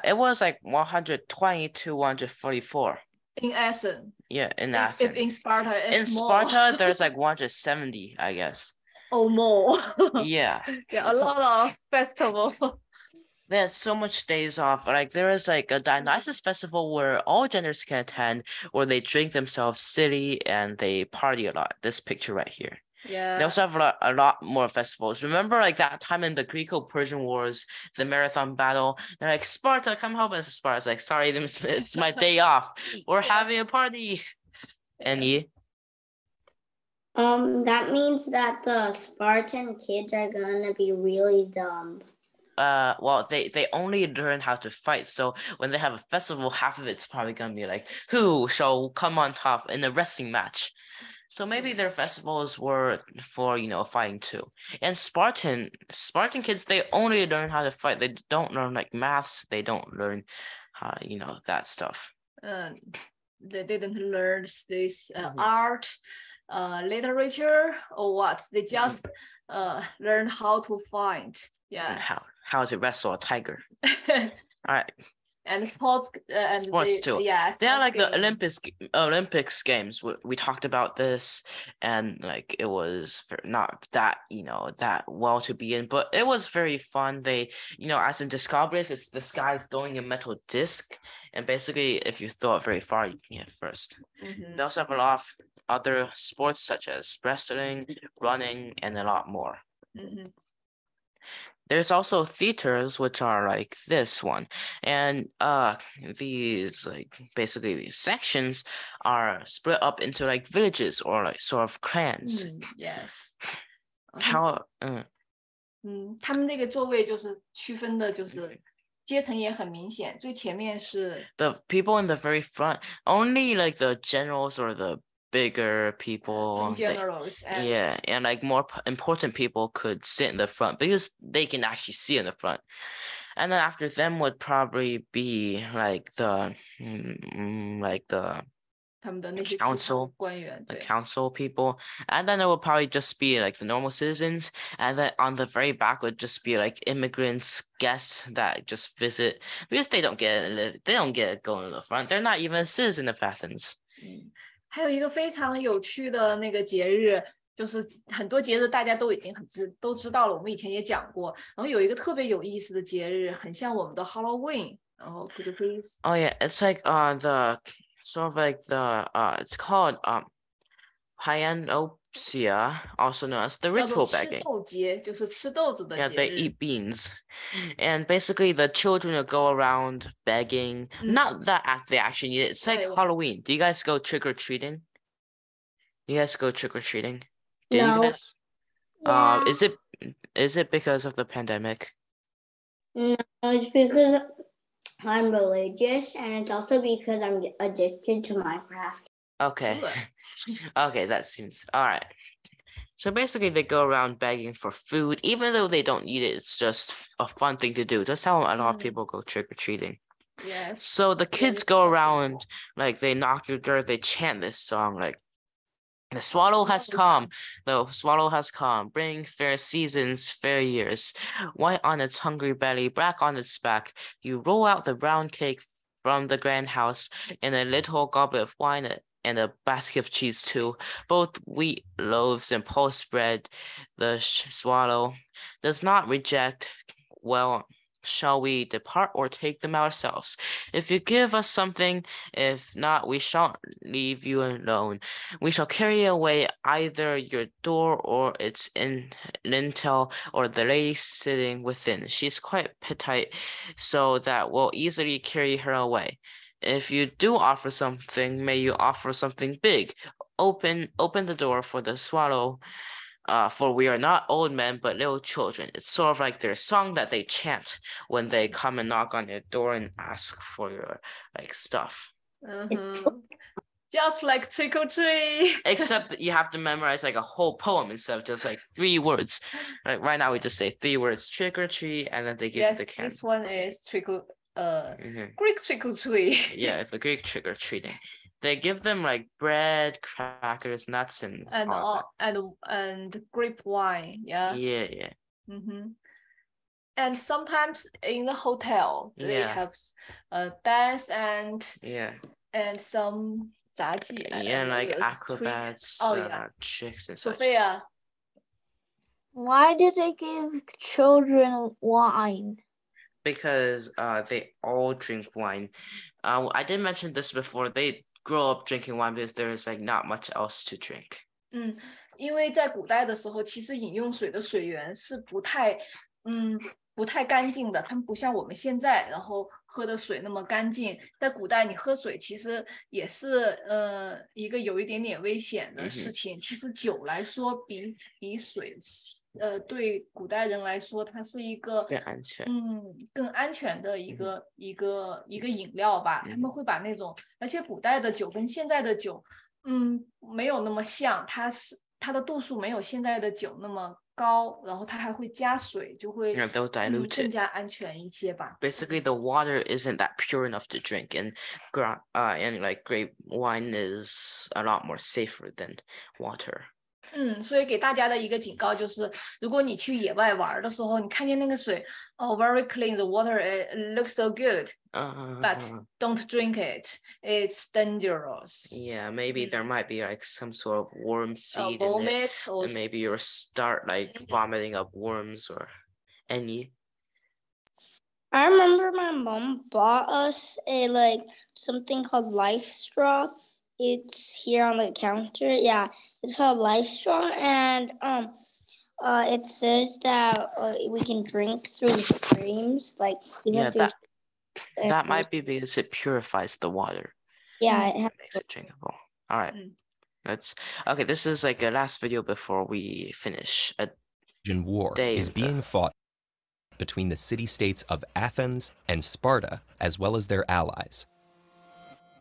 it was like 120 to 144. In Athens. Yeah, in Athens. If in Sparta, it's in Sparta, there's like 170, I guess. Oh, more. Yeah. A lot of festival. There's so much days off. Like there is like a Dionysus festival where all genders can attend, where they drink themselves silly and they party a lot. This picture right here. Yeah. They also have a lot more festivals. Remember like that time in the Greco-Persian Wars, the marathon battle? They're like, Sparta, come help us. Sparta's like, sorry, it's my day off. We're having a party. And you? That means that the Spartan kids are gonna be really dumb. Well, they only learn how to fight. So when they have a festival, half of it's probably gonna be like, who shall come on top in a wrestling match? So maybe their festivals were for, you know, fighting too. And Spartan kids, they only learn how to fight. They don't learn like maths. They don't learn, you know, that stuff. They didn't learn this art, literature, or what? They just learn how to fight. Yeah. How to wrestle a tiger. All right. And sports and sports too. Yeah, they are like the Olympics games. We talked about this, and like it was not that, you know, that well to be in, but it was very fun. They, you know, as in Discoveries, it's this guy throwing a metal disc, and basically if you throw it very far, you can hit first. They also have a lot of other sports such as wrestling, running, and a lot more. There's also theaters, which are like this one, and these like basically these sections are split up into like villages or like sort of clans. Yes. How? 他们那个座位就是区分的，就是阶层也很明显。最前面是 the people in the very front, only like the generals or the bigger people, generals, and like more important people could sit in the front because they can actually see in the front. And then after them would probably be like the 他们的那些 council 官员， the 对。 council people, and then it would probably just be like the normal citizens, and then on the very back would just be like immigrants, guests that just visit because they don't get to go in the front. They're not even a citizen of Athens. 还有一个非常有趣的那个节日，就是很多节日大家都已经都知道了，我们以前也讲过。然后有一个特别有意思的节日，很像我们的 Halloween。然后 could you please? Oh yeah, it's like the sort of like the it's called Hyanopsia, also known as the 叫做 ritual 吃 begging. 豆节，就是吃豆子的 Yeah, 节 they 日。 eat beans, and basically the children will go around begging. Not that they actually need it. It's like Right. Halloween. Do you guys go trick or treating? You guys go trick or treating? Do No. you guys? Yeah. Is it because of the pandemic? No, it's because I'm religious, and it's also because I'm addicted to Minecraft. Okay. Good. Okay, that seems all right. So basically, they go around begging for food, even though they don't eat it. It's just a fun thing to do. That's how a lot of people go trick or treating. Yes. So the kids go around, like they knock your door, they chant this song, like the swallow has come, bring fair seasons, fair years. White on its hungry belly, black on its back. You roll out the round cake from the grand house in a little goblet of wine and a basket of cheese too, both wheat loaves and pulse bread. The swallow does not reject. Well, shall we depart or take them ourselves? If you give us something, if not, we shan't leave you alone. We shall carry away either your door or its lintel or the lady sitting within. She's quite petite, so that we'll easily carry her away. If you do offer something, may you offer something big. Open the door for the swallow. For we are not old men, but little children. It's sort of like their song that they chant when they come and knock on your door and ask for your like stuff. Just like trick or treat. Except that you have to memorize like a whole poem instead of just like 3 words. Like right now we just say 3 words, trick or treat, and then they give you the candy. This one is Greek trick or treat. Yeah, it's a Greek trick or treating. They give them like bread, crackers, nuts, and grape wine. Yeah. Yeah. And sometimes in the hotel they have dance and some 杂技. Yeah, like acrobats, chicks and such. Sophia, why do they give children wine? Because they all drink wine. I did mention this before. They grow up drinking wine because there is like not much else to drink. 因为在古代的时候，其实饮用水的水源是不太干净的，他们不像我们现在，然后喝的水那么干净。在古代，你喝水其实也是一个有一点点危险的事情。其实酒来说比水，对古代人来说，它是一个更安全的一个饮料吧。他们会把那种，而且古代的酒跟现在的酒，没有那么像，它的度数没有现在的酒那么高，然后它还会加水，就会更加安全一些吧。Basically, the water isn't that pure enough to drink, and like grape wine is a lot more safer than water. 所以给大家的一个警告就是，如果你去野外玩的时候，你看见那个水，very clean, the water it looks so good, but don't drink it. It's dangerous. Yeah, maybe there might be like some sort of worm seed in it, and maybe you'll start like vomiting up worms or any. I remember my mom bought us a something called Life Straw. It's here on the counter. Yeah, it's called Life Straw, and it says that we can drink through streams. That might be because it purifies the water. Yeah, it makes it drinkable. All right, okay. This is like a last video before we finish. War is being fought between the city-states of Athens and Sparta, as well as their allies.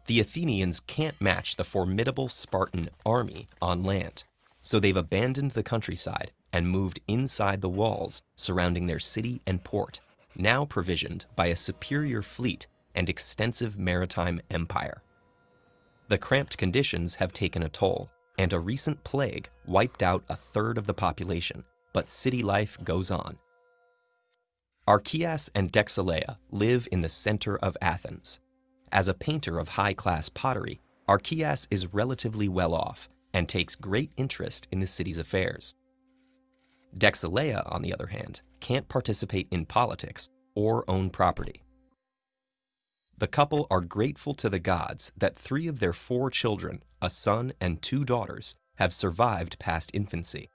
The Athenians can't match the formidable Spartan army on land, so they've abandoned the countryside and moved inside the walls surrounding their city and port, now provisioned by a superior fleet and extensive maritime empire. The cramped conditions have taken a toll, and a recent plague wiped out a third of the population, but city life goes on. Archias and Dexalea live in the center of Athens. As a painter of high-class pottery, Archias is relatively well off and takes great interest in the city's affairs. Dexalea, on the other hand, can't participate in politics or own property. The couple are grateful to the gods that 3 of their 4 children, a son and 2 daughters, have survived past infancy.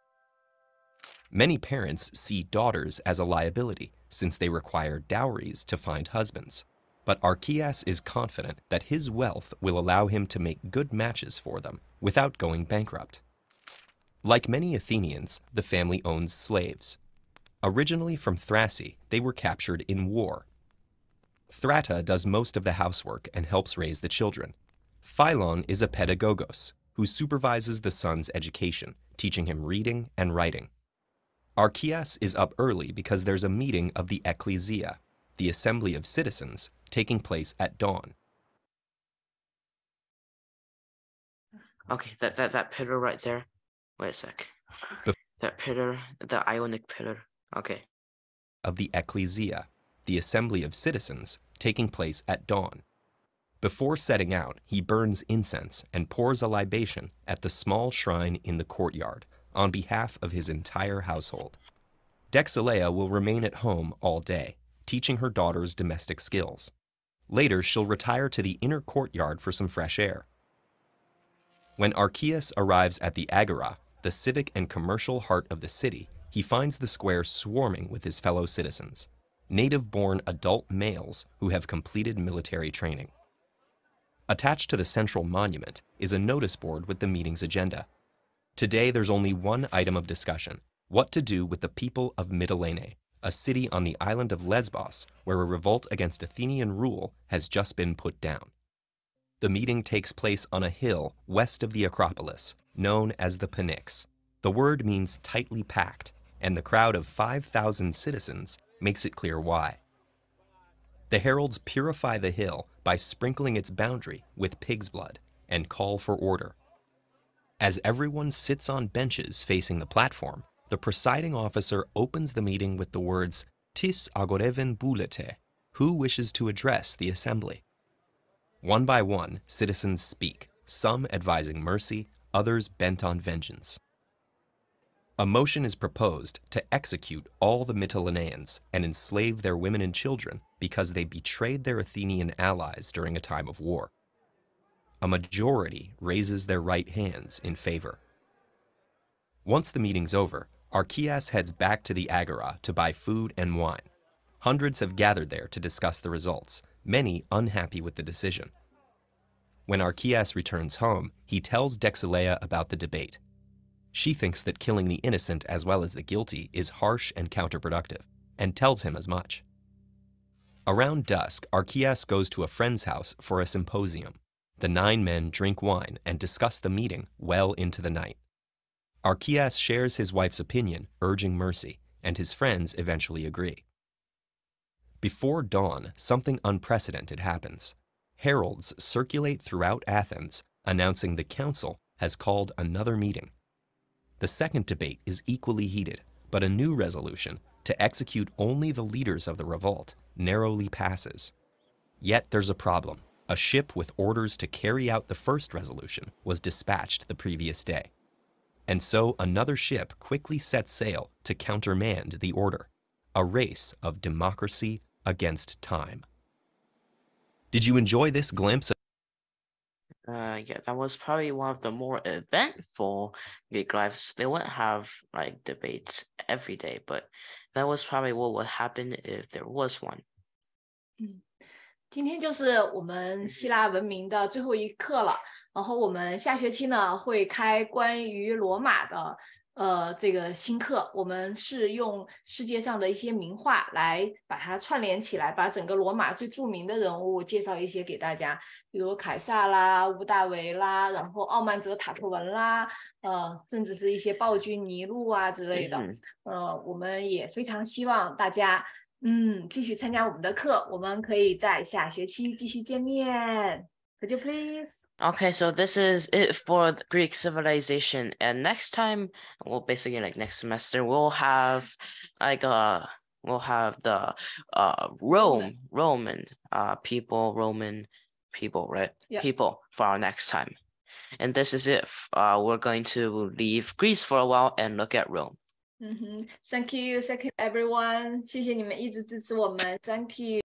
Many parents see daughters as a liability since they require dowries to find husbands, but Archias is confident that his wealth will allow him to make good matches for them without going bankrupt. Like many Athenians, the family owns slaves. Originally from Thrace, they were captured in war. Thrata does most of the housework and helps raise the children. Philon is a pedagogos who supervises the son's education, teaching him reading and writing. Archias is up early because there's a meeting of the Ecclesia, the assembly of citizens, taking place at dawn. Okay, that pillar right there. Wait a sec. That pillar, the Ionic pillar. Okay. Of the Ecclesia, the assembly of citizens, taking place at dawn. Before setting out, he burns incense and pours a libation at the small shrine in the courtyard on behalf of his entire household. Dexalea will remain at home all day, teaching her daughters domestic skills. Later, she'll retire to the inner courtyard for some fresh air. When Archias arrives at the Agora, the civic and commercial heart of the city, he finds the square swarming with his fellow citizens, native-born adult males who have completed military training. Attached to the central monument is a notice board with the meeting's agenda. Today, there's only one item of discussion: what to do with the people of Mytilene, a city on the island of Lesbos where a revolt against Athenian rule has just been put down. The meeting takes place on a hill west of the Acropolis, known as the Pnyx. The word means tightly packed, and the crowd of 5,000 citizens makes it clear why. The heralds purify the hill by sprinkling its boundary with pig's blood and call for order. As everyone sits on benches facing the platform, the presiding officer opens the meeting with the words, "Tis agoreven boulete," who wishes to address the assembly. One by one, citizens speak, some advising mercy, others bent on vengeance. A motion is proposed to execute all the Mytileneans and enslave their women and children because they betrayed their Athenian allies during a time of war. A majority raises their right hands in favor. Once the meeting's over, Archias heads back to the Agora to buy food and wine. Hundreds have gathered there to discuss the results, many unhappy with the decision. When Archias returns home, he tells Dexalea about the debate. She thinks that killing the innocent as well as the guilty is harsh and counterproductive, and tells him as much. Around dusk, Archias goes to a friend's house for a symposium. The 9 men drink wine and discuss the meeting well into the night. Archias shares his wife's opinion, urging mercy, and his friends eventually agree. Before dawn, something unprecedented happens. Heralds circulate throughout Athens, announcing the council has called another meeting. The second debate is equally heated, but a new resolution to execute only the leaders of the revolt narrowly passes. Yet there's a problem. A ship with orders to carry out the first resolution was dispatched the previous day. And so another ship quickly sets sail to countermand the order, a race of democracy against time. Did you enjoy this glimpse? Yeah, that was probably one of the more eventful Greek lives. They wouldn't have like debates every day, but that was probably what would happen if there was one. 今天就是我们希腊文明的最后一课了，然后我们下学期呢会开关于罗马的这个新课，我们是用世界上的一些名画来把它串联起来，把整个罗马最著名的人物介绍一些给大家，比如凯撒啦、屋大维啦，然后奥曼哲塔图文啦，甚至是一些暴君尼禄啊之类的。我们也非常希望大家继续参加我们的课，我们可以在下学期继续见面。Could you please? Okay, so this is it for the Greek civilization, and next time, well, basically like next semester, we'll have like the Roman people, right? Yeah. People for our next time. And this is it. We're going to leave Greece for a while and look at Rome. Thank you everyone. 谢谢你们一直支持我们。Thank you.